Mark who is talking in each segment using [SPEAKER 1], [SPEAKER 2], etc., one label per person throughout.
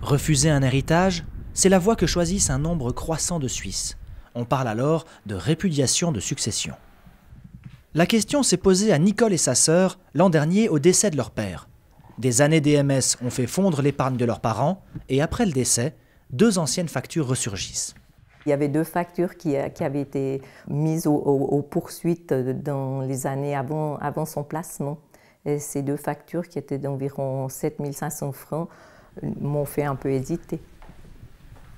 [SPEAKER 1] Refuser un héritage, c'est la voie que choisissent un nombre croissant de Suisses. On parle alors de répudiation de succession. La question s'est posée à Nicole et sa sœur l'an dernier au décès de leur père. Des années d'EMS ont fait fondre l'épargne de leurs parents et après le décès, 2 anciennes factures ressurgissent.
[SPEAKER 2] Il y avait 2 factures qui avaient été mises aux poursuites dans les années avant son placement. Et ces 2 factures, qui étaient d'environ 7 500 francs, m'ont fait un peu hésiter.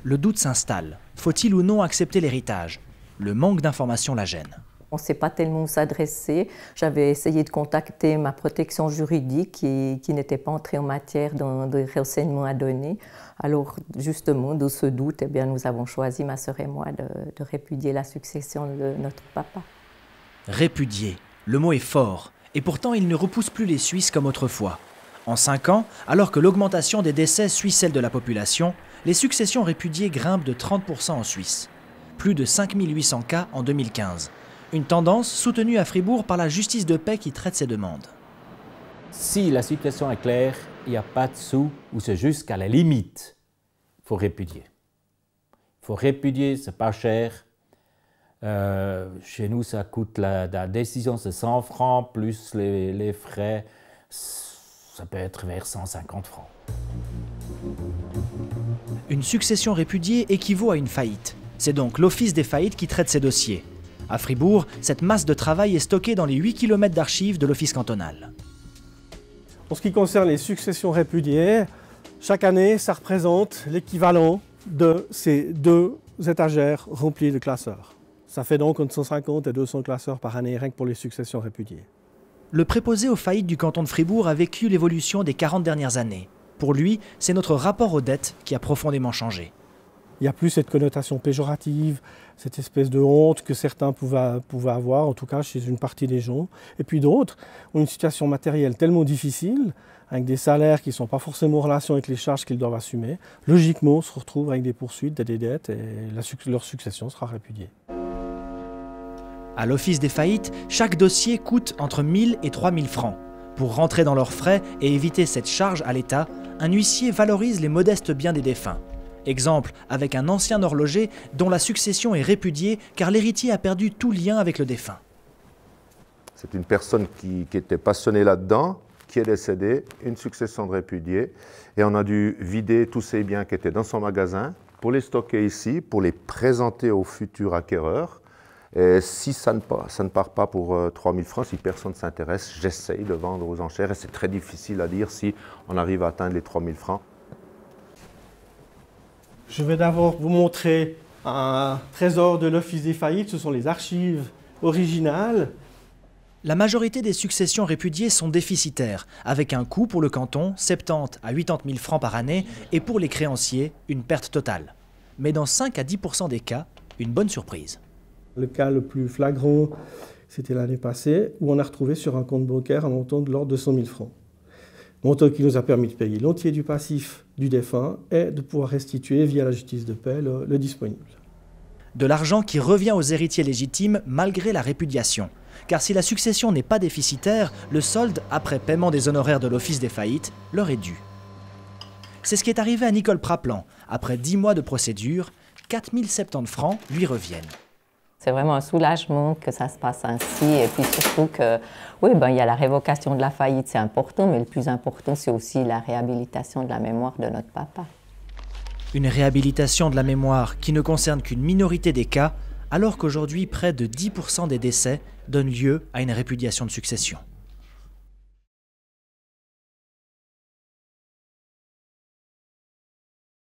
[SPEAKER 1] Le doute s'installe. Faut-il ou non accepter l'héritage? Le manque d'informations la gêne.
[SPEAKER 2] On ne sait pas tellement où s'adresser. J'avais essayé de contacter ma protection juridique qui n'était pas entrée en matière dans des renseignements à donner. Alors justement, de ce doute, eh bien, nous avons choisi, ma sœur et moi, de répudier la succession de notre papa.
[SPEAKER 1] Répudier, le mot est fort, et pourtant il ne repousse plus les Suisses comme autrefois. En 5 ans, alors que l'augmentation des décès suit celle de la population, les successions répudiées grimpent de 30% en Suisse. Plus de 5 800 cas en 2015. Une tendance soutenue à Fribourg par la justice de paix qui traite ces demandes.
[SPEAKER 3] Si la situation est claire, il n'y a pas de sous, ou c'est juste qu'à la limite, il faut répudier. Il faut répudier, c'est pas cher. Chez nous, ça coûte la décision, c'est 100 francs, plus les frais, ça peut être vers 150 francs.
[SPEAKER 1] Une succession répudiée équivaut à une faillite. C'est donc l'Office des faillites qui traite ces dossiers. À Fribourg, cette masse de travail est stockée dans les 8 km d'archives de l'Office cantonal.
[SPEAKER 4] En ce qui concerne les successions répudiées, chaque année, ça représente l'équivalent de ces 2 étagères remplies de classeurs. Ça fait donc entre 150 et 200 classeurs par année, rien que pour les successions répudiées.
[SPEAKER 1] Le préposé aux faillites du canton de Fribourg a vécu l'évolution des 40 dernières années. Pour lui, c'est notre rapport aux dettes qui a profondément changé.
[SPEAKER 4] Il n'y a plus cette connotation péjorative, cette espèce de honte que certains pouvaient avoir, en tout cas chez une partie des gens. Et puis d'autres ont une situation matérielle tellement difficile, avec des salaires qui ne sont pas forcément en relation avec les charges qu'ils doivent assumer. Logiquement, on se retrouve avec des poursuites, des dettes, et leur succession sera répudiée.
[SPEAKER 1] À l'Office des faillites, chaque dossier coûte entre 1 000 et 3 000 francs. Pour rentrer dans leurs frais et éviter cette charge à l'État, un huissier valorise les modestes biens des défunts. Exemple avec un ancien horloger dont la succession est répudiée car l'héritier a perdu tout lien avec le défunt.
[SPEAKER 5] C'est une personne qui était passionnée là-dedans, qui est décédée, une succession de répudiés, et on a dû vider tous ces biens qui étaient dans son magasin pour les stocker ici, pour les présenter aux futurs acquéreurs. Et si ça ne part pas pour 3 000 francs, si personne ne s'intéresse, j'essaye de vendre aux enchères, et c'est très difficile à dire si on arrive à atteindre les 3 000 francs.
[SPEAKER 4] Je vais d'abord vous montrer un trésor de l'Office des faillites, ce sont les archives originales.
[SPEAKER 1] La majorité des successions répudiées sont déficitaires, avec un coût pour le canton, 70 à 80 000 francs par année, et pour les créanciers, une perte totale. Mais dans 5 à 10% des cas, une bonne surprise.
[SPEAKER 4] Le cas le plus flagrant, c'était l'année passée, où on a retrouvé sur un compte bancaire un montant de l'ordre de 100 000 francs. Montant qui nous a permis de payer l'entier du passif du défunt et de pouvoir restituer via la justice de paix le disponible.
[SPEAKER 1] De l'argent qui revient aux héritiers légitimes malgré la répudiation. Car si la succession n'est pas déficitaire, le solde, après paiement des honoraires de l'Office des faillites, leur est dû. C'est ce qui est arrivé à Nicole Praplan. Après 10 mois de procédure, 4 070 francs lui reviennent.
[SPEAKER 2] C'est vraiment un soulagement que ça se passe ainsi, et puis surtout que, oui, il y a la révocation de la faillite, c'est important, mais le plus important, c'est aussi la réhabilitation de la mémoire de notre papa.
[SPEAKER 1] Une réhabilitation de la mémoire qui ne concerne qu'une minorité des cas, alors qu'aujourd'hui, près de 10% des décès donnent lieu à une répudiation de succession.